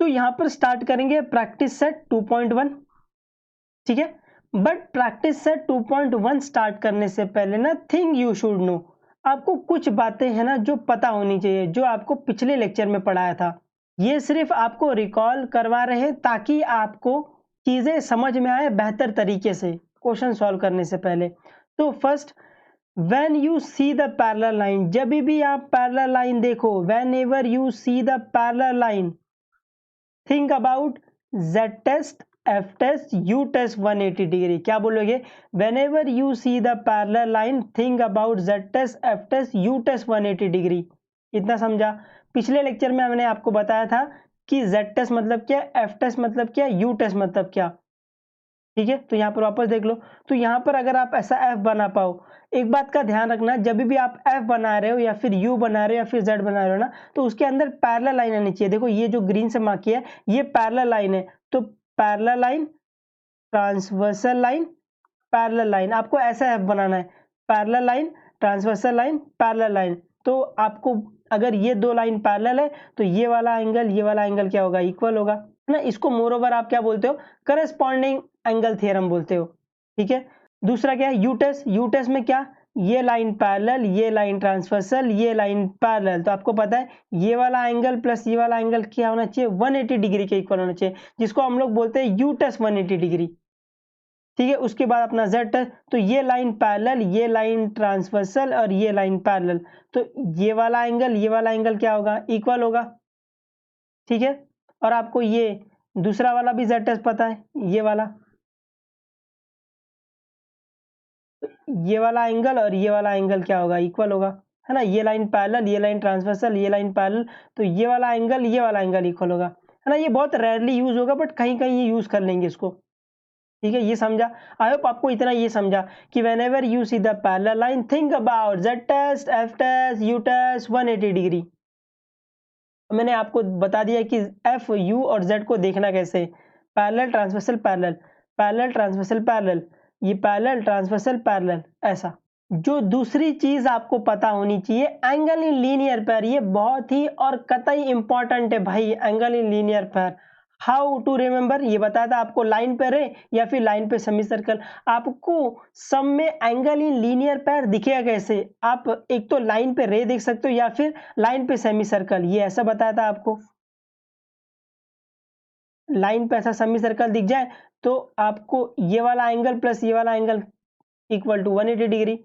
तो यहाँ पर स्टार्ट करेंगे प्रैक्टिस सेट 2.1, ठीक है। बट प्रैक्टिस सेट 2.1 स्टार्ट करने से पहले ना थिंग यू शुड नो, आपको कुछ बातें हैं ना जो पता होनी चाहिए, जो आपको पिछले लेक्चर में पढ़ाया था। ये सिर्फ आपको रिकॉल करवा रहे हैं ताकि आपको चीजें समझ में आए बेहतर तरीके से क्वेश्चन सॉल्व करने से पहले। तो first, when you see the parallel line, जब भी आप पैरेलल लाइन देखो, whenever you see the parallel line, think about Z test, F test, U test 180 degree. क्या बोलोगे? Whenever you see the parallel line think about Z test, F test, U test 180 degree. इतना समझा? पिछले lecture में मैंने आपको बताया था कि जेड टेस्ट मतलब क्या, एफ टेस्ट मतलब क्या, यू टेस्ट मतलब क्या, ठीक है। तो यहाँ पर वापस देख लो। तो यहाँ पर अगर आप ऐसा एफ बना पाओ, एक बात का ध्यान रखना, जब भी आप एफ बना रहे हो या फिर यू बना रहे हो या फिर जेड बना रहे हो ना, तो उसके अंदर पैरेलल लाइन आनी चाहिए। देखो ये जो ग्रीन से मार्क किया है ये पैरेलल लाइन है, तो parallel line, transversal line, parallel line, आपको ऐसा एफ बनाना है, parallel line, transversal line, parallel line. तो आपको अगर ये दो लाइन पैरेलल है तो ये वाला एंगल क्या होगा? इक्वल होगा, है ना। इसको मोर ओवर आप क्या बोलते हो? करस्पॉन्डिंग एंगल थ्योरम बोलते हो, ठीक है। दूसरा क्या है? You test. यू टेस्ट में क्या? ये लाइन पैरेलल, ये लाइन ट्रांसवर्सल, ये लाइन पैरेलल। तो आपको पता है ये वाला एंगल प्लस ये वाला एंगल क्या होना चाहिए? 180 डिग्री के इक्वल होना चाहिए, जिसको हम लोग बोलते हैं यू टेस्ट 180 डिग्री, ठीक है। उसके बाद अपना जेड टेस्ट, तो ये लाइन पैरेलल, ये लाइन ट्रांसवर्सल और ये लाइन पैरेलल, तो ये वाला एंगल क्या होगा? इक्वल होगा, ठीक है। और आपको ये दूसरा वाला भी जेड टेस्ट पता है, ये वाला एंगल और ये वाला एंगल क्या होगा? इक्वल होगा, है ना। ये लाइन पैरेलल, ये लाइन ट्रांसवर्सल, ये लाइन पैरेलल, तो ये वाला एंगल इक्वल होगा, है ना। ये बहुत रेयरली यूज होगा बट कहीं कहीं ये यूज कर लेंगे इसको, ठीक है। ये समझा? आई होप आपको इतना ये समझा कि whenever you see the parallel line think about Z test, F test, U test 180 degree. मैंने आपको बता दिया कि एफ, यू और जेड को देखना कैसे, parallel transversal parallel, parallel transversal parallel, ये पैरेलल ट्रांसवर्सल पैरेलल, ऐसा। जो दूसरी चीज आपको पता होनी चाहिए, एंगल इन लीनियर पेयर, ये बहुत ही और कतई इंपॉर्टेंट है भाई, angle in linear pair. How to remember, ये बताया था आपको, लाइन पे रे या फिर लाइन पे सेमी सर्कल। आपको सम में एंगल इन लीनियर पेयर दिखेगा कैसे? आप एक तो लाइन पे रे देख सकते हो या फिर लाइन पे सेमी सर्कल, ये ऐसा बताया था आपको। लाइन पे ऐसा सेमी सर्कल दिख जाए तो आपको ये वाला एंगल प्लस ये वाला एंगल इक्वल टू 180 डिग्री,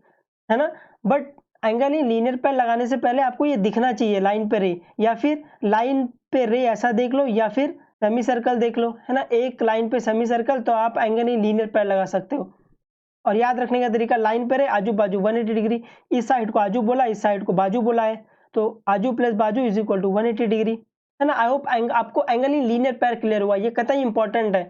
है ना। But angle in linear pair लगाने से पहले आपको ये दिखना चाहिए लाइन पे रे, या फिर लाइन पे रे ऐसा देख लो या फिर सेमी सर्कल देख लो, है ना। एक लाइन पे सेमी सर्कल, तो आप एंगल इन लीनियर पेयर लगा सकते हो। और याद रखने का तरीका, लाइन पे रे, आजू बाजू 180 डिग्री, इस साइड को आजू बोला, इस साइड को बाजू बोला है, तो आजू प्लस बाजू इज इक्वल टू 180 डिग्री, है ना। आई होप आपको angle in linear pair clear हुआ, ये कतई इंपॉर्टेंट है,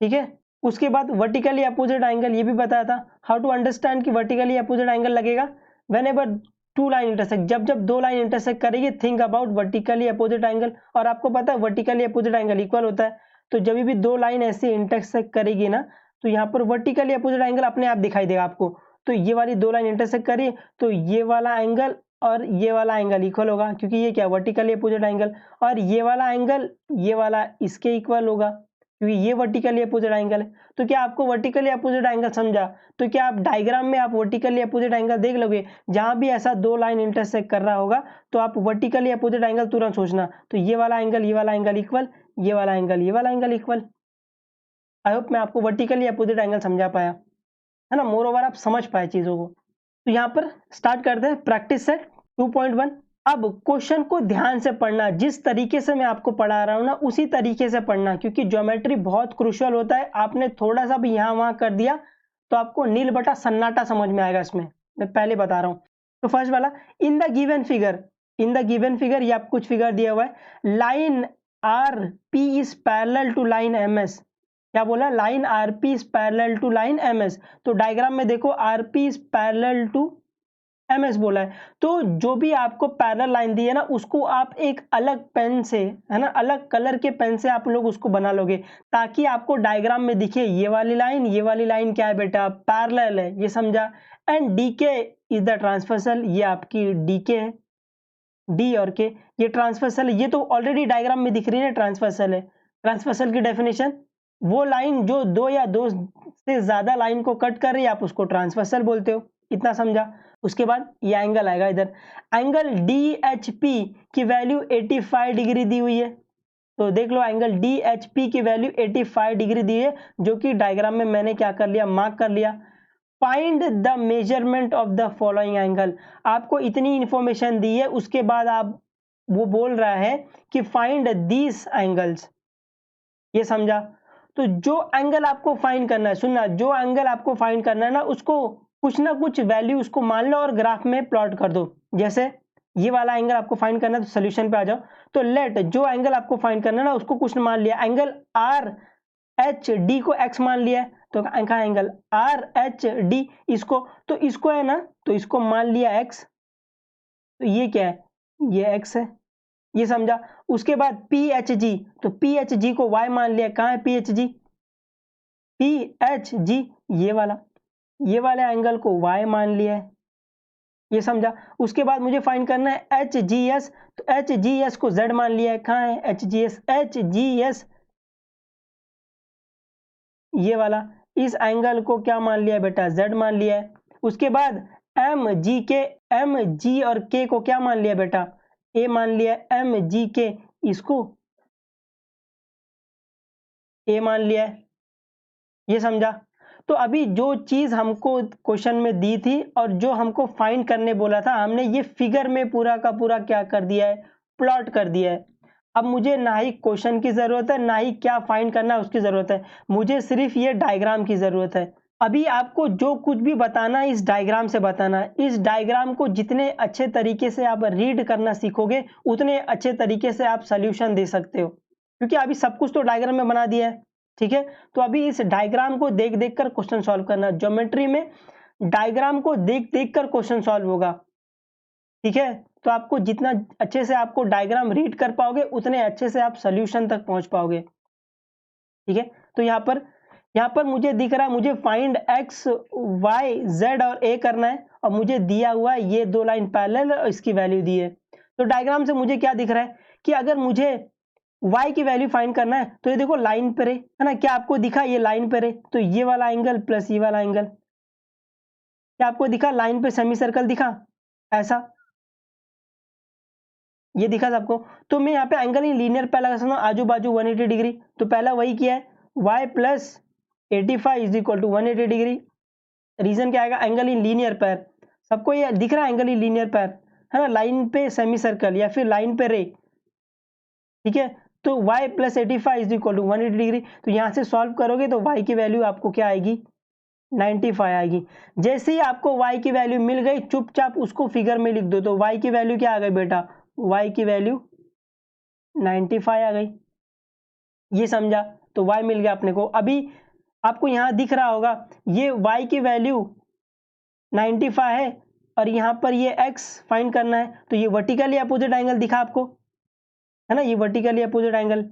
ठीक है। उसके बाद वर्टिकली अपोजिट एंगल, ये भी बताया था हाउ टू अंडरस्टैंड कि वर्टिकली अपोजिट एंगल लगेगा whenever two line intersect, जब दो लाइन इंटरसेक्ट करेगी think about vertically opposite angle. और आपको पता है वर्टिकली अपोजिट एंगल इक्वल होता है, तो जब भी दो लाइन ऐसे इंटरसेक्ट करेगी ना, तो यहाँ पर वर्टिकली अपोजिट एंगल अपने आप दिखाई देगा आपको। तो ये वाली दो लाइन इंटरसेक्ट करी तो ये वाला एंगल और ये वाला एंगल इक्वल होगा, क्योंकि ये क्या, वर्टिकली अपोजिट एंगल। और ये वाला एंगल, ये वाला इसके इक्वल होगा, क्योंकि ये वर्टिकली अपोजिट एंगल है। तो क्या आपको वर्टिकली अपोजिट एंगल समझा? तो क्या आप डायग्राम में आप वर्टिकली अपोजिट एंगल देख लोगे, जहां भी ऐसा दो लाइन इंटरसेक्ट कर रहा होगा तो आप वर्टिकली अपोजिट एंगल तुरंत सोचना, तो ये वाला एंगल इक्वल, ये वाला एंगल इक्वल। आई होप मैं आपको वर्टिकली अपोजिट एंगल समझा पाया, है ना। मोर ओवर आप समझ पाए चीजों को। तो यहाँ पर स्टार्ट करते हैं प्रैक्टिस सेट 2.1। अब क्वेश्चन को ध्यान से पढ़ना, जिस तरीके से मैं आपको पढ़ा रहा हूं ना उसी तरीके से पढ़ना, क्योंकि ज्योमेट्री बहुत क्रूशियल होता है। आपने थोड़ा सा भी यहाँ वहां कर दिया तो आपको नील बटा सन्नाटा समझ में आएगा इसमें, मैं पहले बता रहा हूं। तो फर्स्ट वाला, इन द गिवन फिगर, ये आपको कुछ फिगर दिया हुआ है, line R P is parallel to line M S. क्या बोला? Line R P is parallel to line M S. तो डायग्राम में देखो R P is parallel to MS बोला है, तो जो भी आपको पैरेलल लाइन दी है ना उसको आप एक अलग पेन से, है ना, अलग कलर के पेन से आप लोग उसको बना लोगे, ताकि आपको डायग्राम में दिखे ये वाली लाइन क्या है बेटा, पैरेलल है, ये समझा। And DK is the transversal, ये आपकी डीके है, डी और के, ये ट्रांसवर्सल है, ये तो ऑलरेडी डायग्राम में दिख रही है ना, ट्रांसवर्सल है। ट्रांसवर्सल की डेफिनेशन, वो लाइन जो दो या दो से ज्यादा लाइन को कट कर रही है, आप उसको ट्रांसवर्सल बोलते हो। इतना समझा। उसके बाद ये एंगल आएगा इधर, एंगल डी एच पी की वैल्यू 85 डिग्री दी हुई है। तो देख लो एंगल डी एच पी की वैल्यू 85 डिग्री दी है, जो कि डायग्राम में मैंने क्या कर लिया, मार्क कर लिया। Find the measurement of the following angle, आपको इतनी इंफॉर्मेशन दी है, उसके बाद आप वो बोल रहा है कि फाइंड दीस एंगल्स। ये समझा। तो जो एंगल आपको फाइंड करना है, सुनना, जो एंगल आपको फाइंड करना है ना, उसको कुछ ना कुछ वैल्यू उसको मान लो और ग्राफ में प्लॉट कर दो। जैसे ये वाला एंगल आपको फाइंड करना है, तो सोल्यूशन पे आ जाओ। तो लेट, जो एंगल आपको फाइंड करना है ना, उसको कुछ मान लिया, एंगल आर एच डी को एक्स मान लिया है, तो कहा एंगल आर एच डी, इसको, तो इसको है ना, तो इसको मान लिया एक्स, तो ये क्या है, ये एक्स है। ये समझा। उसके बाद पी एच जी, तो पी एच जी को वाई मान लिया, कहाँ है P H G, P H G ये वाला, ये वाले एंगल को वाई मान लिया है। ये समझा। उसके बाद मुझे फाइंड करना है एच जी एस, तो एच जी एस को जेड मान लिया है, कहाँ है H G S, H G S ये वाला, इस एंगल को क्या मान लिया बेटा, जेड मान लिया है। उसके बाद एम जी के, एम जी और के को क्या मान लिया बेटा, ए मान लिया, एम जी के इसको ए मान लिया है। ये समझा। तो अभी जो चीज हमको क्वेश्चन में दी थी और जो हमको फाइंड करने बोला था, हमने ये फिगर में पूरा का पूरा क्या कर दिया है, प्लॉट कर दिया है। अब मुझे ना ही क्वेश्चन की जरूरत है, ना ही क्या फाइंड करना है उसकी जरूरत है, मुझे सिर्फ ये डायग्राम की जरूरत है। अभी आपको जो कुछ भी बताना है, इस डायग्राम से बताना है। इस डायग्राम को जितने अच्छे तरीके से आप रीड करना सीखोगे, उतने अच्छे तरीके से आप सोल्यूशन दे सकते हो, क्योंकि अभी सब कुछ तो डायग्राम में बना दिया है। ठीक है, तो अभी इस डायग्राम को देख देख कर क्वेश्चन सॉल्व करना। ज्योमेट्री में डायग्राम को देख देख कर क्वेश्चन सॉल्व होगा। ठीक है, तो आपको जितना अच्छे से आपको डायग्राम रीड कर पाओगे, उतने अच्छे से आप सोल्यूशन तक पहुंच पाओगे। ठीक है, तो यहाँ पर मुझे दिख रहा है, मुझे फाइंड एक्स वाई जेड और ए करना है, और मुझे दिया हुआ है ये दो लाइन पैरेलल और इसकी वैल्यू दी है। तो डायग्राम से मुझे क्या दिख रहा है कि अगर मुझे y की वैल्यू फाइंड करना है, तो ये देखो लाइन पर है ना, क्या आपको दिखा, ये लाइन पर है, तो ये वाला एंगल प्लस ये वाला एंगल, क्या आपको दिखा, लाइन पे सेमी सर्कल दिखा ऐसा, ये दिखा सबको। तो मैं यहाँ पे एंगल ही लीनियर पे लगा सकता हूँ, आजू बाजू 180 डिग्री। तो पहला वही किया है, y plus 85 is equal to 180 degree. Reason क्या आएगा, एंगल इन लीनियर पैर, सबको ये दिख रहा है एंगल इन लीनियर पैर, है ना, लाइन पे सेमी सर्कल या फिर लाइन पे रे। ठीक है, तो y plus 85 is equal to 180 degree. तो यहाँ से सॉल्व करोगे तो y की वैल्यू आपको क्या आएगी, 95 आएगी। जैसे ही आपको y की वैल्यू मिल गई, चुपचाप उसको फिगर में लिख दो। तो y की वैल्यू क्या आ गई बेटा, y की वैल्यू 95 आ गई। ये समझा। तो y मिल गया अपने को। अभी आपको यहाँ दिख रहा होगा, ये y की वैल्यू 95 है और यहाँ पर ये x फाइंड करना है, तो ये वर्टिकली अपोजिट एंगल दिखा आपको, है ना, ये वर्टिकली अपोजिट एंगल।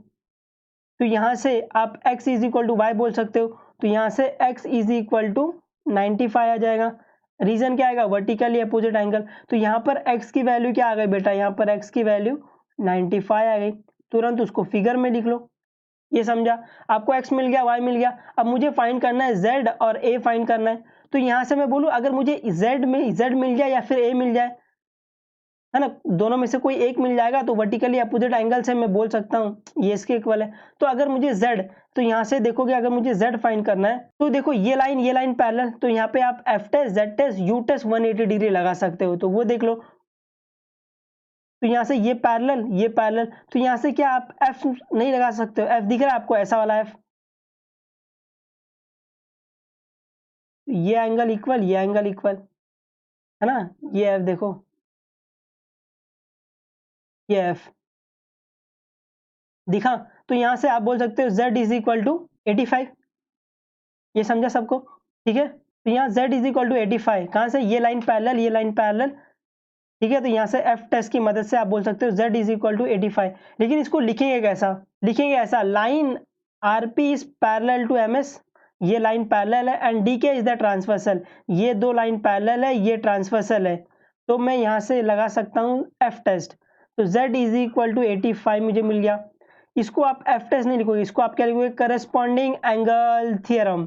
तो यहाँ से आप x is equal to Y बोल सकते हो। तो यहाँ से x इज इक्वल टू 95 आ जाएगा। रीजन क्या आएगा, वर्टिकली अपोजिट एंगल। तो यहाँ पर x की वैल्यू क्या आ गई बेटा, यहाँ पर x की वैल्यू 95 आ गई। तुरंत उसको फिगर में लिख लो। ये समझा। आपको x मिल गया, y मिल गया। अब मुझे फाइंड करना है z और a फाइंड करना है। तो यहाँ से मैं बोलूँ, अगर मुझे z मिल जाए या फिर a मिल जाए, है ना, दोनों में से कोई एक मिल जाएगा, तो वर्टिकली अपोजिट एंगल से मैं बोल सकता हूँ ये इसके इक्वल है। तो अगर मुझे z, तो यहाँ से देखोगे, अगर मुझे z फाइंड करना है, तो देखो ये लाइन पैरेलल, तो यहाँ पे आप f test z test u test 180 degree लगा सकते हो। तो वो देख लो। तो यहाँ से ये पैरेलल, तो यहाँ से क्या आप f नहीं लगा सकते हो, f दिख रहा है आपको, ऐसा वाला f, ये एंगल इक्वल, ये एंगल इक्वल, है ना, ये f देखो, ये f दिखा। तो यहां से आप बोल सकते हो z इज इक्वल टू 85। ये समझा सबको। ठीक है, तो यहाँ z इज इक्वल टू 85, कहां से, ये लाइन पैरेलल, ये लाइन पैरेलल। ठीक है, तो यहाँ से f टेस्ट की मदद से आप बोल सकते हो z इज इक्वल टू 85। लेकिन इसको लिखेंगे कैसा, लिखेंगे ऐसा, line rp is parallel to ms, ये लाइन पैरेलल है, and dk is the transversal, ये दो लाइन पैरेलल है, ये ट्रांसवर्सल है। तो मैं यहाँ से लगा सकता हूँ एफ टेस्ट। तो z इज इक्वल टू 85 मुझे मिल गया। इसको आप एफ टेस्ट नहीं लिखोगे, इसको आप क्या लिखोगे, corresponding angle theorem.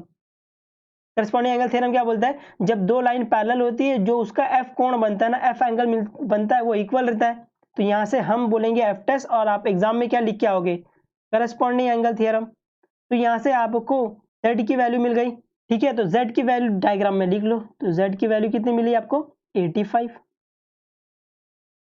Corresponding angle theorem क्या बोलता है, जब दो लाइन पैरेलल होती है, जो उसका एफ कोण बनता है ना, एफ एंगल बनता है, वो इक्वल रहता है। तो यहाँ से हम बोलेंगे एफ टेस्ट, और आप एग्जाम में क्या लिख के आओगे, करस्पॉन्डिंग एंगल थ्योरम। तो यहाँ से आपको z की वैल्यू मिल गई। ठीक है, तो z की वैल्यू डायग्राम में लिख लो। तो z की वैल्यू कितनी मिली आपको, 85।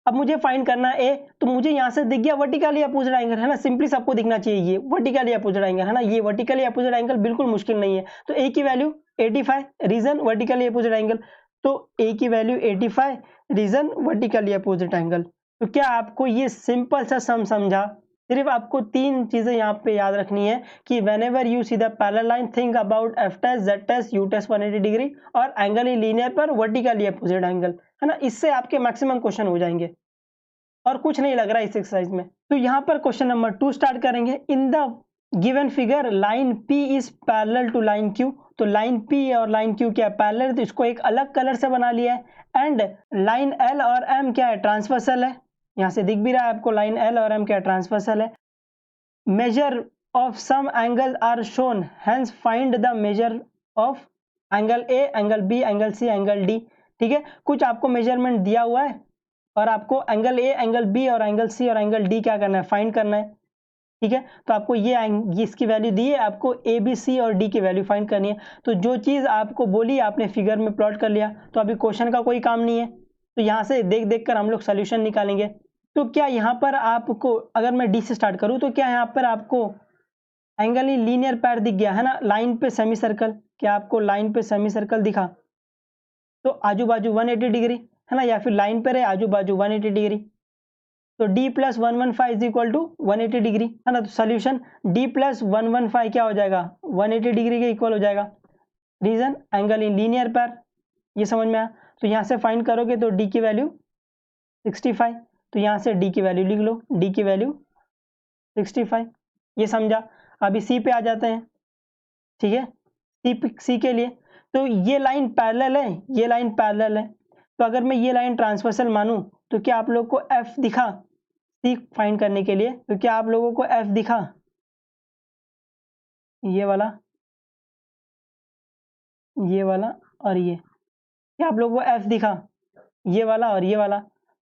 अब मुझे फाइंड करना है ए, तो मुझे यहाँ से दिख गया वर्टिकली अपोजिट एंगल, है ना। सिंपली सबको दिखना चाहिए ये वर्टिकली अपोजिट एंगल, है ना। ये वर्टिकली अपोजिट एंगल बिल्कुल मुश्किल नहीं है। तो ए की value 85, reason vertically opposite angle. तो ए की value 85, reason vertically opposite angle. तो क्या आपको ये सिंपल सा सम समझा। सिर्फ आपको तीन चीजें यहाँ पे याद रखनी है कि whenever you see the parallel line, think about f test, z test, u test 180 degree, और एंगल इन लीनियर पर वर्टिकली अपोजिट एंगल, है ना। इससे आपके मैक्सिमम क्वेश्चन हो जाएंगे, और कुछ नहीं लग रहा है इस एक्सरसाइज में। तो यहाँ पर क्वेश्चन नंबर 2 स्टार्ट करेंगे। In the given figure line P is parallel to line Q। तो लाइन P और लाइन Q क्या है, पैरेलल, तो इसको एक अलग कलर से बना लिया है। एंड लाइन L और M क्या है, ट्रांसवर्सल है। यहाँ से दिख भी रहा है आपको, लाइन L और M क्या ट्रांसवर्सल है। Measure of some angle are shown, hence find the measure of angle A, angle B, angle C, angle D। ठीक है, कुछ आपको मेजरमेंट दिया हुआ है, और आपको एंगल A, एंगल B और एंगल C और एंगल D क्या करना है, फाइंड करना है। ठीक है, तो आपको ये इसकी वैल्यू दी है, आपको A, B, C और D की वैल्यू फाइंड करनी है। तो जो चीज़ आपको बोली आपने फिगर में प्लॉट कर लिया, तो अभी क्वेश्चन का कोई काम नहीं है। तो यहाँ से देख देख कर हम लोग सोल्यूशन निकालेंगे। तो क्या यहाँ पर आपको, अगर मैं D से स्टार्ट करूँ, तो क्या यहाँ पर आपको एंगल इन लीनियर पैर दिख गया, है ना। लाइन पे सेमी सर्कल, क्या आपको लाइन पे सेमी सर्कल दिखा, तो आजू बाजू 180 डिग्री, है ना, या फिर लाइन पर है आजू बाजू 180 डिग्री। तो d plus 115 is equal to 180 degree, है ना। तो सोल्यूशन d प्लस 115 क्या हो जाएगा, 180 डिग्री के इक्वल हो जाएगा। रीजन एंगल इन लीनियर पैर, ये समझ में आया। तो यहाँ से फाइंड करोगे तो d की वैल्यू 65। तो यहाँ से d की वैल्यू लिख लो, d की वैल्यू 65, ये समझा। अभी c पे आ जाते हैं। ठीक है, सी के लिए, तो ये लाइन पैरेलल है, ये लाइन पैरेलल है। तो अगर मैं ये लाइन ट्रांसवर्सल मानूं, तो क्या आप लोग को एफ दिखा, सी फाइंड करने के लिए, तो क्या आप लोगों को एफ दिखा, ये वाला, ये वाला और ये, क्या आप लोगों को एफ दिखा, ये वाला और ये वाला।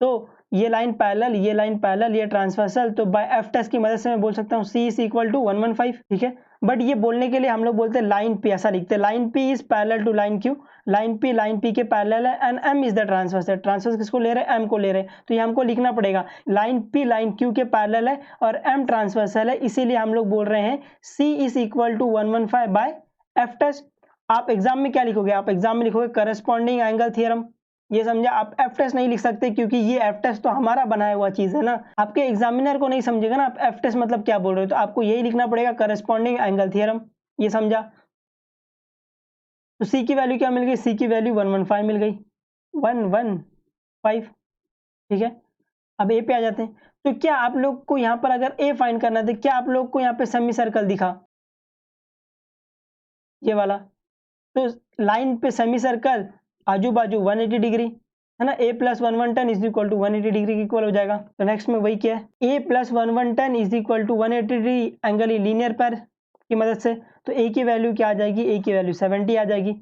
तो ये लाइन पैरेलल, ये लाइन पैरेलल, ये ट्रांसवर्सल। तो बाय एफ टेस्ट की मदद से मैं बोल सकता हूँ सी इज इक्वल टू 115। ठीक है, बट ये बोलने के लिए हम लोग बोलते हैं लाइन पी, ऐसा लिखते हैं, line P is parallel to line Q. Line P के पैरेलल है, and M is the transversal. Transverse किसको ले रहे हैं, एम को ले रहे हैं। तो ये हमको लिखना पड़ेगा, लाइन पी लाइन क्यू के पैरेलल है और एम ट्रांसवर्सल है, इसीलिए हम लोग बोल रहे हैं C is equal to 115 by F test. आप एग्जाम में क्या लिखोगे, आप एग्जाम में लिखोगे करस्पॉन्डिंग एंगल थ्योरम। ये समझा, आप एफ टेस्ट नहीं लिख सकते, क्योंकि ये एफ टेस्ट तो हमारा बनाया हुआ चीज है ना। आपके एग्जामिनर को नहीं समझेगा ना आप एफ टेस्ट मतलब क्या बोल रहे हो, तो आपको यही लिखना पड़ेगा, करस्पॉन्डिंग एंगल थ्योरम। ये समझा। तो सी की वैल्यू क्या मिल गई, सी की वैल्यू 115 मिल गई, 115। ठीक है, अब ए पे आ जाते हैं। तो क्या आप लोग को यहाँ पर अगर ए फाइंड करना था, क्या आप लोग को यहाँ पे सेमी सर्कल दिखा, ये वाला। तो लाइन पे सेमी सर्कल, आजू बाजू 180 डिग्री, है ना। a plus 110 is equal to 180 degree के इक्वल हो जाएगा। तो नेक्स्ट में वही क्या है, a plus 110 is equal to 180 degree angle in linear pair की मदद से। तो a की वैल्यू क्या आ जाएगी, a की वैल्यू 70 आ जाएगी,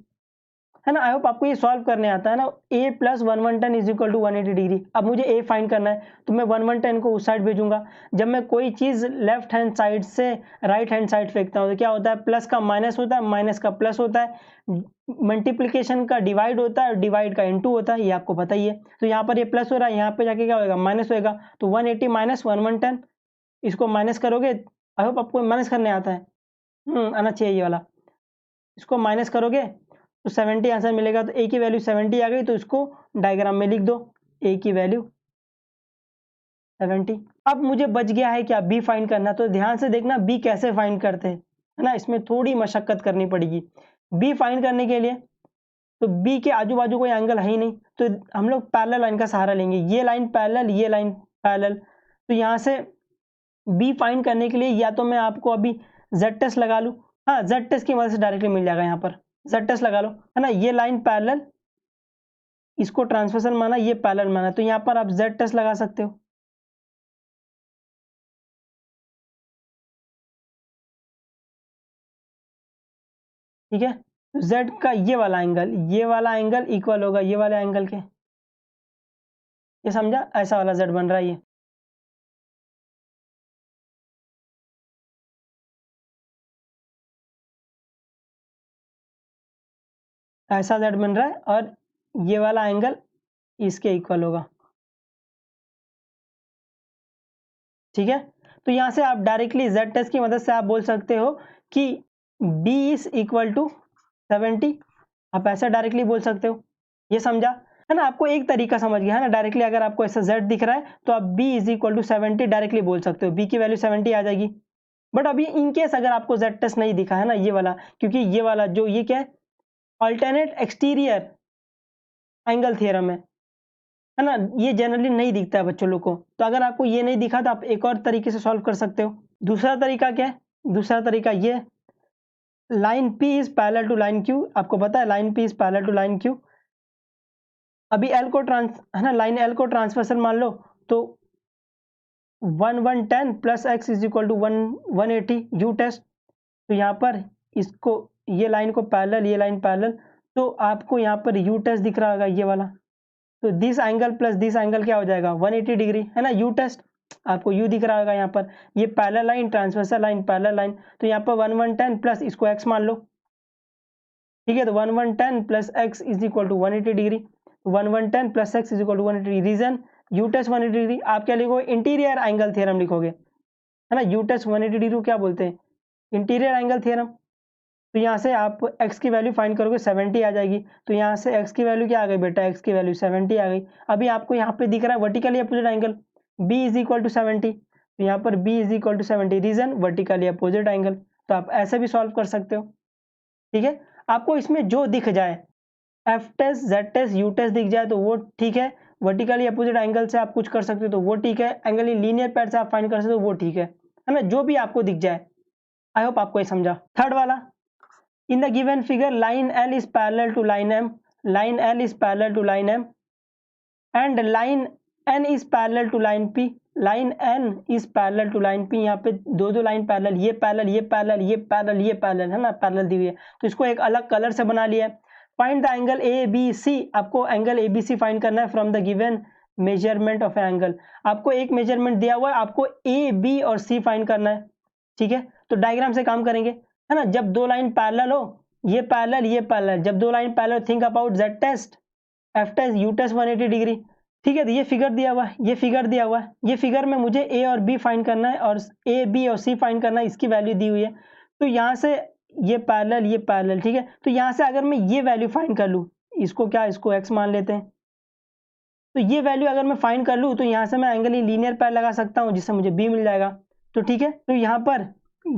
है ना। आई होप आपको ये सॉल्व करने आता है ना। a plus 110 is equal to 180 degree. अब मुझे a फाइंड करना है, तो मैं 110 को उस साइड भेजूंगा। जब मैं कोई चीज लेफ्ट हैंड साइड से राइट हैंड साइड फेंकता हूँ, तो क्या होता है, प्लस का माइनस होता है, माइनस का प्लस होता है, मल्टीप्लीकेशन का डिवाइड होता है, डिवाइड का इनटू होता है, ये आपको पता ही है। तो यहाँ पर ये प्लस हो रहा है, यहाँ पे जाके क्या होगा, माइनस होएगा। तो 180 माइनस 110, इसको माइनस करोगे, आई होप आपको माइनस करने आता है, आना चाहिए ये वाला। इसको माइनस करोगे तो 70 आंसर मिलेगा। तो ए की वैल्यू 70 आ गई, तो इसको डायग्राम में लिख दो, ए की वैल्यू 70। अब मुझे बच गया है क्या, बी फाइंड करना। तो ध्यान से देखना बी कैसे फाइंड करते हैं, है ना। इसमें थोड़ी मशक्कत करनी पड़ेगी। बी फाइंड करने के लिए, तो बी के आजू बाजू कोई एंगल है ही नहीं, तो हम लोग पैरेलल लाइन का सहारा लेंगे। ये लाइन पैरेलल, ये लाइन पैरेलल। तो यहाँ से बी फाइंड करने के लिए या तो मैं आपको अभी जेड टेस्ट लगा लूँ, हाँ जेड टेस्ट की मदद से डायरेक्टली मिल जाएगा। यहाँ पर जेड टेस्ट लगा लो, है ना। ये लाइन पैरेलल, इसको ट्रांसवर्सल माना, ये पैरेलल माना, तो यहाँ पर आप जेड टेस्ट लगा सकते हो। ठीक है, जेड का ये वाला एंगल इक्वल होगा ये वाले एंगल के। ये समझा, ऐसा वाला जेड बन रहा है ये। ऐसा जेड बन रहा है और ये वाला एंगल इसके इक्वल होगा। ठीक है, तो यहां से आप डायरेक्टली जेड टेस्ट की मदद से आप बोल सकते हो कि b इज इक्वल टू 70। आप ऐसा डायरेक्टली बोल सकते हो। ये समझा है ना, आपको एक तरीका समझ गया है ना। डायरेक्टली अगर आपको ऐसा z दिख रहा है तो आप b is equal to 70 directly बोल सकते हो, b की वैल्यू 70 आ जाएगी। बट अभी इन केस अगर आपको z टेस्ट नहीं दिखा है ना, ये वाला, क्योंकि ये वाला जो ये क्या है, अल्टरनेट एक्सटीरियर एंगल थ्योरम है ना, ये जनरली नहीं दिखता है बच्चों लोग को। तो अगर आपको ये नहीं दिखा तो आप एक और तरीके से सॉल्व कर सकते हो। दूसरा तरीका क्या है, दूसरा तरीका ये, line P is parallel to line Q। आपको पता है line P is parallel to line Q। अभी L को है ना, लाइन L को ट्रांसवर्सल मान लो, तो 110 plus X is equal to 180 U test. तो यहाँ पर इसको, ये लाइन को पैरेलल, ये लाइन पैरेलल, तो आपको यहाँ पर यू टेस्ट दिख रहा होगा ये वाला। तो this angle plus this angle क्या हो जाएगा, 180 डिग्री, है ना। यू टेस्ट आपको यू दिख रहा होगा यहाँ पर, ये parallel line, transversal line, parallel line, तो यहाँ पर 110 प्लस इसको एक्स मान लो। ठीक है, तो 1110 plus X is equal to 180 degree, 1110 plus X is equal to 180। Reason U test 180 degree, आप क्या लिखोगे, इंटीरियर एंगल थ्योरम लिखोगे, है ना। यू टेस्ट 180 डिग्री को क्या बोलते हैं, इंटीरियर एंगल थ्योरम। तो यहाँ से आप x की वैल्यू फाइंड करोगे 70 आ जाएगी। तो यहाँ से x की वैल्यू क्या आ गई बेटा, x की वैल्यू 70 आ गई। अभी आपको यहाँ पे दिख रहा है vertically opposite angle b is equal to 70, तो यहाँ पर b is equal to 70, reason vertically opposite angle. तो आप ऐसे भी सॉल्व कर सकते हो। ठीक है, आपको इसमें जो दिख जाए, F test, Z test, U test दिख जाए तो वो ठीक है। वर्टिकली अपोजिट एंगल से आप कुछ कर सकते हो तो वो ठीक है। एंगल लीनियर पैर से आप फाइंड कर सकते हो वो ठीक है ना, जो भी आपको दिख जाए। आई होप आपको ये समझा। थर्ड वाला, in the given figure line L is parallel to line M, line L is parallel to line M and line N is parallel to line P, line N is parallel to line P। यहाँ पे दो दो line parallel, ये parallel, ये parallel, ये parallel, ये parallel, है ना, पैरेलल दी हुई है। तो इसको एक अलग कलर से बना लिया है। Find the angle A B C, आपको angle A B C find करना है from the given measurement of angle. आपको एक मेजरमेंट दिया हुआ है, आपको ए बी और सी फाइंड करना है। ठीक है, तो डायग्राम से काम करेंगे, है ना। जब दो लाइन पैरेलल हो, ये पैरेलल, ये पैरेलल, जब दो line parallel, think about Z test, F test, U test 180 degree. ठीक है, तो ये फिगर दिया हुआ है, ये फिगर दिया हुआ है, ये फिगर में मुझे ए और बी फाइंड करना है और ए बी और सी फाइंड करना है, इसकी वैल्यू दी हुई है। तो यहाँ से ये पैरेलल, ये पैरेलल, ठीक है। तो यहाँ से अगर मैं ये वैल्यू फाइंड कर लूँ, इसको क्या, इसको एक्स मान लेते हैं। तो ये वैल्यू अगर मैं फाइंड कर लूँ तो यहाँ से मैं एंगल लीनियर पैर लगा सकता हूँ जिससे मुझे बी मिल जाएगा। तो ठीक है, तो यहाँ पर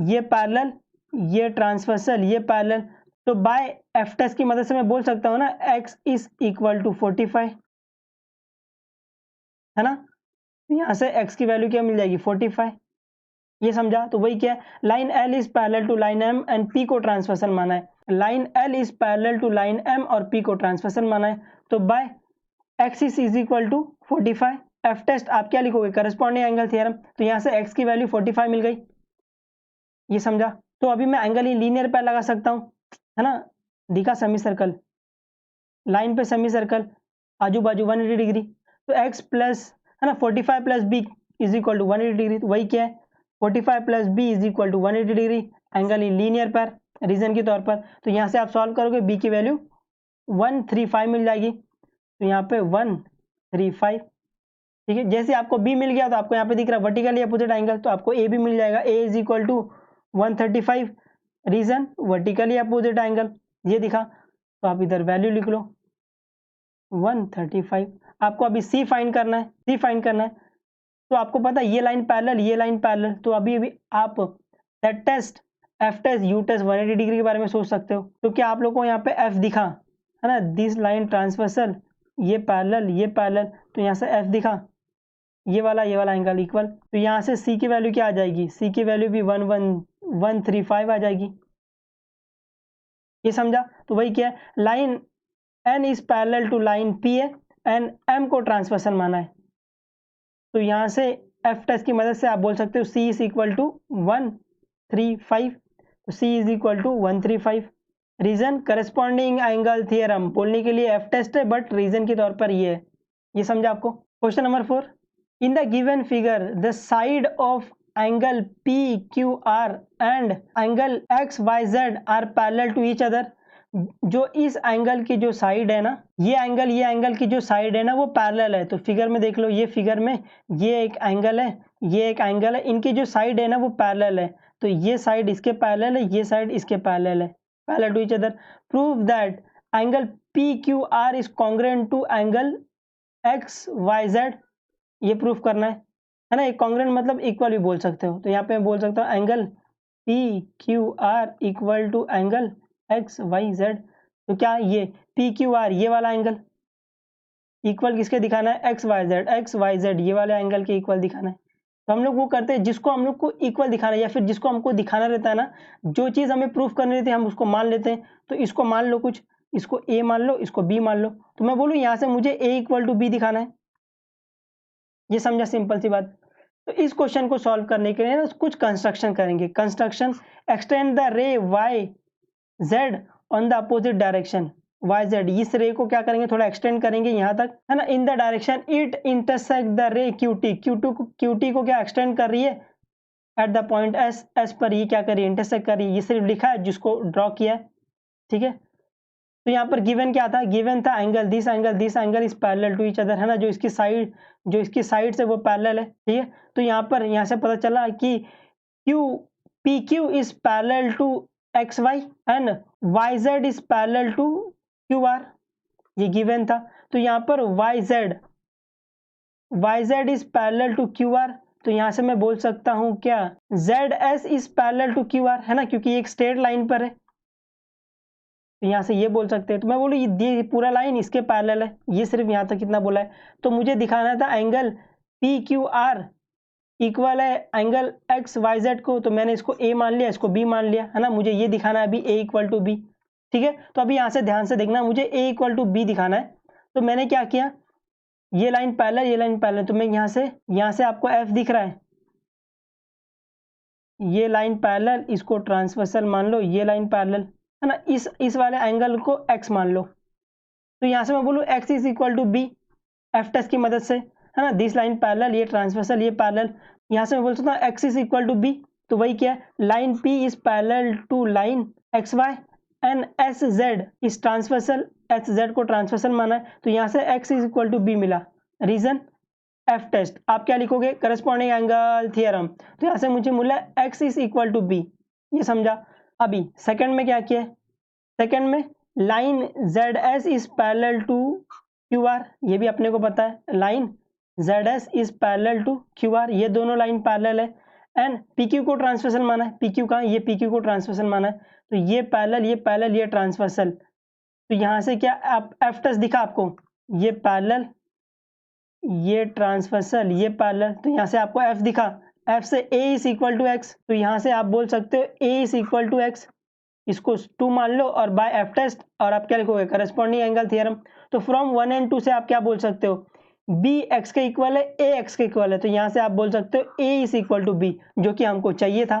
ये पैरेलल, ये ट्रांसवर्सल, ये पैरेलल, तो बाय एफ टेस्ट की मदद से मैं बोल सकता हूँ ना, x इज इक्वल टू 45, है ना। तो यहाँ से x की वैल्यू क्या मिल जाएगी, 45। ये समझा, तो वही क्या है, line L is parallel to line M and P को ट्रांसवर्सल माना है। Line L is parallel to line M और P को ट्रांसवर्सल माना है। तो by x is equal to 45, F test आप क्या लिखोगे, करस्पॉन्डिंग एंगल थ्योरम। तो यहाँ से x की वैल्यू 45 मिल गई। ये समझा, तो अभी मैं एंगल लीनियर पैर लगा सकता हूँ, है ना। दिखा सेमी सर्कल, लाइन पे सेमी सर्कल, आजू बाजू 180 डिग्री। तो x प्लस, है ना, 45 plus B is equal to 180 degree. तो वही क्या है, 45 plus B is equal to 180 degree, angle linear pair reason के तौर पर। तो यहाँ से आप सॉल्व करोगे, बी की वैल्यू 135 मिल जाएगी। तो यहाँ पे 135, ठीक है। जैसे आपको बी मिल गया तो आपको यहाँ पे दिख रहा है वर्टिकली अपोजिट एंगल, तो आपको ए भी मिल जाएगा, A is equal to 135, reason vertically opposite angle, ये दिखा। तो आप इधर वैल्यू लिख लो 135। आपको अभी सी फाइंड करना है, सी फाइंड करना है। तो आपको पता है ये लाइन पैरेलल, ये लाइन पैरेलल, तो अभी आप Z test, F test, U test 180 degree के बारे में सोच सकते हो। तो क्या आप लोगों को यहाँ पे एफ दिखा, है ना, दिस लाइन ट्रांसवर्सल, ये पैरेलल, ये पैरेलल, तो यहाँ से एफ दिखा, ये वाला एंगल इक्वल। तो यहाँ से सी की वैल्यू क्या आ जाएगी, सी की वैल्यू भी 135 आ जाएगी। ये समझा, तो वही क्या है, line N is parallel to line P है, एंड एम को ट्रांसवर्सल माना है, तो यहाँ से एफ टेस्ट की मदद से आप बोल सकते हो सी इज इक्वल टू 135, तो C is equal to 135। Reason corresponding angle theorem बोलने के लिए एफ टेस्ट है, बट रीजन के तौर पर ये है। ये समझा आपको। Question number 4, in the given figure the side of angle P Q R and angle X Y Z are parallel to each other. जो इस एंगल की जो साइड है ना, ये एंगल की जो साइड है ना वो पैरेलल है। तो फिगर में देख लो, ये फिगर में ये एक एंगल है, ये एक एंगल है, इनकी जो साइड है ना वो पैरेलल है। तो ये साइड इसके पैरेलल है, ये साइड इसके पैरेलल है, parallel to each other. Prove that angle P Q R is congruent to angle X Y Z. ये प्रूफ करना है ना। एक कॉन्ग्रुएंट मतलब इक्वल भी बोल सकते हो। तो यहाँ पे मैं बोल सकता हूँ angle P Q R equal to angle X Y Z. तो क्या ये पी क्यू आर ये वाला एंगल इक्वल किसके दिखाना है, एक्स वाई जेड ये वाले एंगल के इक्वल दिखाना है। तो हम लोग वो करते हैं जिसको हम लोग को इक्वल दिखाना है, या फिर जिसको हमको दिखाना रहता है ना, जो चीज़ हमें प्रूफ करनी रहती है हम उसको मान लेते हैं। तो इसको मान लो, कुछ इसको ए मान लो, इसको बी मान लो। तो मैं बोलूँ यहाँ से मुझे ए इक्वल टू बी दिखाना है। ये समझा, सिंपल सी बात। तो इस क्वेश्चन को सॉल्व करने के लिए ना कुछ कंस्ट्रक्शन करेंगे। Construction, extend the ray Y Z on the opposite direction. Y Z इस रे को क्या करेंगे, थोड़ा एक्सटेंड करेंगे यहाँ तक, है ना। In the direction it intersect the रे क्यू टी। क्यू टी को क्या एक्सटेंड कर रही है at the point S. S पर ये क्या कर रही है, इंटरसेक्ट कर रही है। ये सिर्फ लिखा है, जिसको ड्रॉ किया है, ठीक है। तो यहाँ पर गिवन क्या था, गिवन था angle this angle is parallel to each other, है ना। जो इसकी साइड से वो पैरेलल है, ठीक है। तो यहाँ पर यहाँ से पता चला कि P Q is parallel to X Y and Y Z is parallel to Q R, ये गिवन था। तो यहाँ पर Y Z is parallel to Q R. तो यहाँ से मैं बोल सकता हूँ क्या, Z S is parallel to Q R, है ना, क्योंकि एक स्ट्रेट लाइन पर है। तो यहाँ से ये बोल सकते हैं। तो मैं बोलूँ ये पूरा लाइन इसके पैरेलल है, ये सिर्फ यहाँ तक कितना बोला है। तो मुझे दिखाना था angle P Q R equal है एंगल एक्स वाई जेड को। तो मैंने इसको ए मान लिया, इसको बी मान लिया, है ना। मुझे ये दिखाना है अभी ए इक्वल टू बी, ठीक है। तो अभी यहाँ से ध्यान से देखना, मुझे ए इक्वल टू बी दिखाना है। तो मैंने क्या किया, ये लाइन पैरेलल, ये लाइन पैरेलल। तो मैं यहाँ से आपको एफ दिख रहा है, ये लाइन पैरेलल, इसको ट्रांसवर्सल मान लो, ये लाइन पैरेलल, है ना। इस वाले एंगल को x मान लो। तो यहाँ से मैं बोलूँ x is equal to B F test की मदद से, है ना। दिस लाइन पैरेलल, ये ट्रांसवर्सल, ये पैरेलल। यहाँ से मैं बोल सकता हूँ x is equal to B. तो वही क्या है, line p is parallel to line X Y and S Z is transversal, H Z को ट्रांसवर्सल माना है। तो यहाँ से x is equal to B मिला। रीजन एफ टेस्ट, आप क्या लिखोगे, करस्पॉन्डिंग एंगल थियरम। तो यहाँ से मुझे मिला x is equal to B, ये समझा। अभी सेकंड में क्या किया है, सेकंड में line Z S is parallel to Q R, ये भी अपने को पता है, line Z S is parallel to Q R, ये दोनों लाइन पैरेलल है। एंड पी क्यू को ट्रांसवर्सल माना है, पी क्यू का, ये पी क्यू को ट्रांसवर्सल माना है। तो ये पैरेलल, ये ट्रांसवर्सल। तो यहाँ से क्या आप एफ टेस्ट दिखा आपको, ये पैरेलल, ये ट्रांसवर्सल, ये पैरेलल। तो यहाँ से आपको एफ दिखा, एफ से ए इज इक्वल टू एक्स। तो यहाँ से आप बोल सकते हो ए इज इक्वल टू एक्स, इसको 2 मान लो और बाय एफ टेस्ट, और आप क्या लिखोगे, करस्पॉन्डिंग एंगल थ्योरम। तो फ्रॉम 1 एंड 2 से आप क्या बोल सकते हो, बी एक्स के इक्वल है, ए एक्स के इक्वल है। तो यहाँ से आप बोल सकते हो ए इज इक्वल टू बी, जो कि हमको चाहिए था,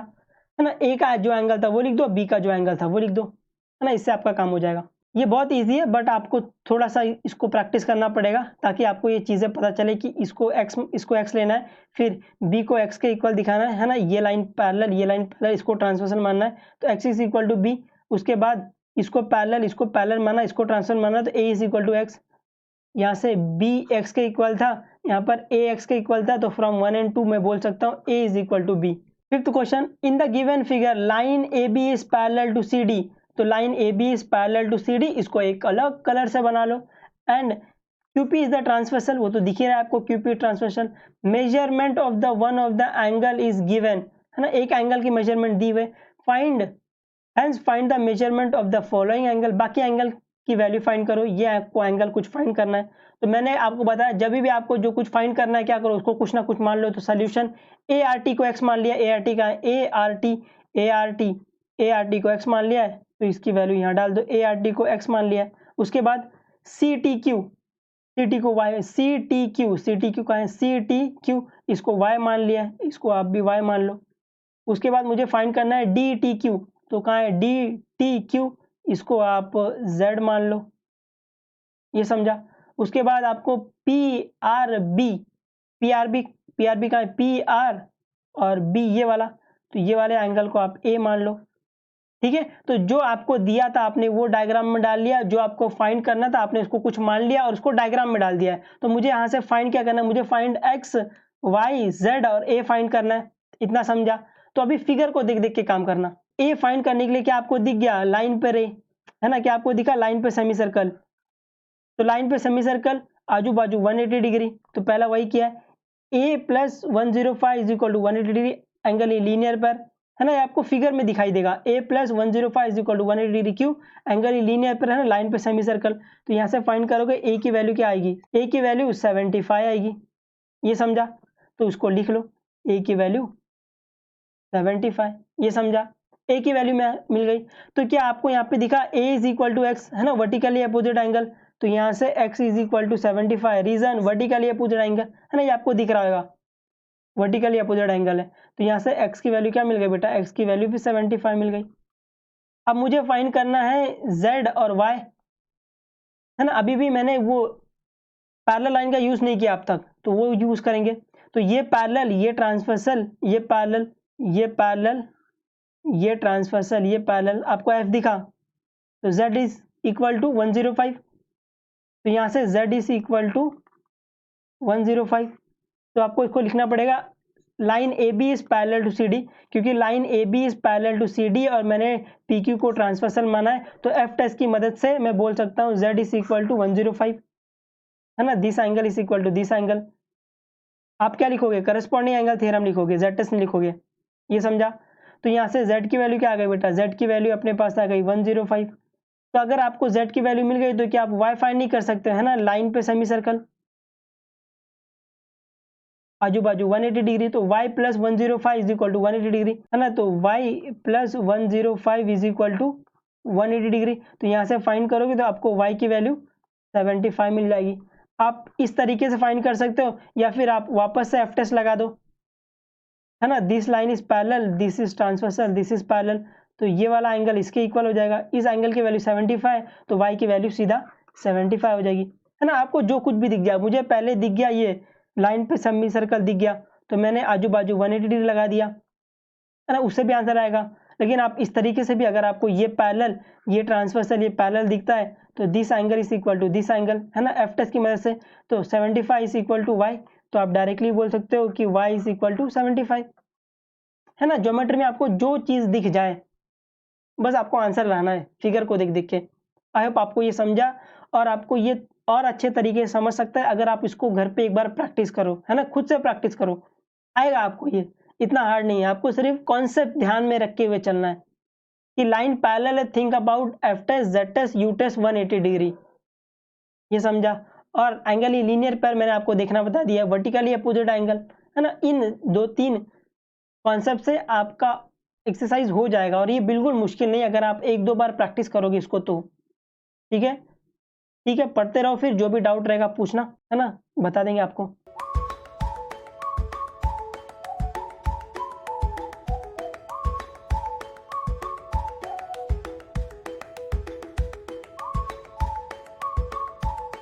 है ना। ए का जो एंगल था वो लिख दो, बी का जो एंगल था वो लिख दो, है ना। इससे आपका काम हो जाएगा। ये बहुत ईजी है, बट आपको थोड़ा सा इसको प्रैक्टिस करना पड़ेगा, ताकि आपको ये चीज़ें पता चले कि इसको x लेना है, फिर b को x के इक्वल दिखाना है ना। ये लाइन पैरेलल, ये लाइन पैरेलल, इसको ट्रांसवर्सल मानना है। तो x is equal to B, उसके बाद इसको पैरेलल माना, इसको ट्रांसफर माना। तो a is equal to X, यहाँ से b x के इक्वल था, यहाँ पर a x के इक्वल था। तो फ्रॉम 1 एंड 2 मैं बोल सकता हूँ a is equal to B. Fifth question, in the given figure line A B is parallel to C D. तो line A B is parallel to C D, इसको एक अलग कलर से बना लो। And QP is the transversal, वो तो दिख ही रहा है आपको, QP transversal. Measurement of the one of the angle is given, है ना, एक एंगल की मेजरमेंट दी हुई। Find the measurement of the following angle, बाकी एंगल की वैल्यू फाइंड करो। ये आपको एंगल कुछ फाइंड करना है। तो मैंने आपको बताया, जब भी आपको जो कुछ फाइंड करना है क्या करो, उसको कुछ ना कुछ मान लो। तो सोल्यूशन ART को x मान लिया, ART का ART को x मान लिया है, तो इसकी वैल्यू यहाँ डाल दो, ART को x मान लिया। उसके बाद CTQ सी टी को वाई, सी टी क्यू का है, सी टी क्यू, इसको वाई मान लिया है, इसको आप भी वाई मान लो। उसके बाद मुझे फाइंड करना है डी टी क्यू, तो कहाँ है डी टी क्यू, इसको आप जेड मान लो, ये समझा। उसके बाद आपको P R B, P R B का है पी आर और बी ये वाला, तो ये वाले एंगल को आप ए मान लो, ठीक है। तो जो आपको दिया था आपने वो डायग्राम में डाल लिया, जो आपको फाइंड करना था आपने उसको कुछ मान लिया और उसको डायग्राम में डाल दिया है। तो मुझे यहाँ से फाइंड क्या करना है, मुझे फाइंड एक्स वाई जेड और ए फाइंड करना है, इतना समझा। तो अभी फिगर को देख देख के काम करना। ए फाइंड करने के लिए क्या आपको दिख गया, लाइन पे रे, है ना, क्या आपको दिखा, लाइन पे सेमी सर्कल। तो लाइन पे सेमी सर्कल, आजू बाजू 180 डिग्री, तो पहला वही किया है। A plus 105 is equal to 180 degree, angle linear पर, है ना, ये आपको फिगर में दिखाई देगा। A plus 105 is equal to 180 degree Q, angle linear पर है ना, लाइन पे सेमी सर्कल। तो यहाँ से फाइंड करोगे ए की वैल्यू क्या आएगी, ए की वैल्यू 75 आएगी, ये समझा। तो उसको लिख लो, ए की वैल्यू 75, ये समझा। ए की वैल्यू में मिल गई। तो क्या आपको यहाँ पे दिखा A is equal to X, है ना, वर्टिकली अपोजिट एंगल, तो यहाँ से x is equal to 75, reason vertically opposite angle, है ना, ये आपको दिख रहा होगा, वर्टिकली अपोजिट एंगल है। तो यहाँ से x की वैल्यू क्या मिल गई बेटा, x की वैल्यू भी 75 मिल गई। अब मुझे फाइंड करना है z और y, है ना, अभी भी मैंने वो पैरेलल लाइन का यूज नहीं किया अब तक, तो वो यूज करेंगे। तो ये पैरेलल, ये ट्रांसवर्सल, ये पैरेलल, ये पैरेलल, ये ट्रांसवर्सल, ये पैरेलल, आपको f दिखा, तो z इज इक्वल टू 105, तो यहाँ से z इज इक्वल टू 105, तो आपको इसको लिखना पड़ेगा line A B is parallel to C D, क्योंकि line A B is parallel to C D और मैंने पी क्यू को ट्रांसवर्सल माना है, तो एफ टेस्ट की मदद से मैं बोल सकता हूँ z इज इक्वल टू 105, है ना, this angle is equal to this angle. आप क्या लिखोगे, करस्पॉन्डिंग एंगल थ्योरम लिखोगे, z टेस्ट नहीं लिखोगे, ये समझा। तो यहाँ से z की वैल्यू क्या आ गई बेटा, z की वैल्यू अपने पास आ गई 105। तो अगर आपको z की वैल्यू मिल गई तो क्या आप y फाइंड नहीं कर सकते, है ना, लाइन पे सेमी सर्कल, आजू बाजू 180 डिग्री, तो y plus 105 is equal to 180 degree, है ना, तो y plus 105 is equal to 180 degree. तो यहाँ से फाइंड करोगे तो आपको y की वैल्यू 75 मिल जाएगी। आप इस तरीके से फाइंड कर सकते हो, या फिर आप वापस से एफ टेस्ट लगा दो, है ना, this line is parallel, this is transversal, this is parallel, तो ये वाला एंगल इसके इक्वल हो जाएगा। इस एंगल की वैल्यू 75, तो y की वैल्यू सीधा 75 हो जाएगी, है ना। आपको जो कुछ भी दिख जाए, मुझे पहले दिख गया ये लाइन पे सेमी सर्कल दिख गया, तो मैंने आजू बाजू 180 डिग्री लगा दिया, है ना, उससे भी आंसर आएगा। लेकिन आप इस तरीके से भी, अगर आपको ये पैरेलल, ये ट्रांसवर्सल, ये पैरेलल दिखता है, तो this angle is equal to this angle, है ना, एफ टेस्ट की मदद से, तो 75 इज इक्वल टू वाई, तो आप डायरेक्टली बोल सकते हो कि y इज इक्वल टू 75, है ना। ज्योमेट्री में आपको जो चीज दिख जाए बस आपको आंसर लाना है, फिगर को देख देख के। आई होप आपको ये समझा, और आपको ये और अच्छे तरीके से समझ सकता है अगर आप इसको घर पे एक बार प्रैक्टिस करो, है ना, खुद से प्रैक्टिस करो, आएगा आपको। ये इतना हार्ड नहीं है, आपको सिर्फ कॉन्सेप्ट ध्यान में रखे हुए चलना है कि लाइन पैरेलल है, think about F test, Z test, U test 180 degree, ये समझा। और एंगल ही लीनियर पर मैंने आपको देखना बता दिया, वर्टिकली अपोजिट एंगल, है ना। इन 2-3 कॉन्सेप्ट से आपका एक्सरसाइज हो जाएगा, और ये बिल्कुल मुश्किल नहीं, अगर आप 1-2 बार प्रैक्टिस करोगे इसको तो। ठीक है, ठीक है, पढ़ते रहो, फिर जो भी डाउट रहेगा पूछना, है ना, बता देंगे आपको।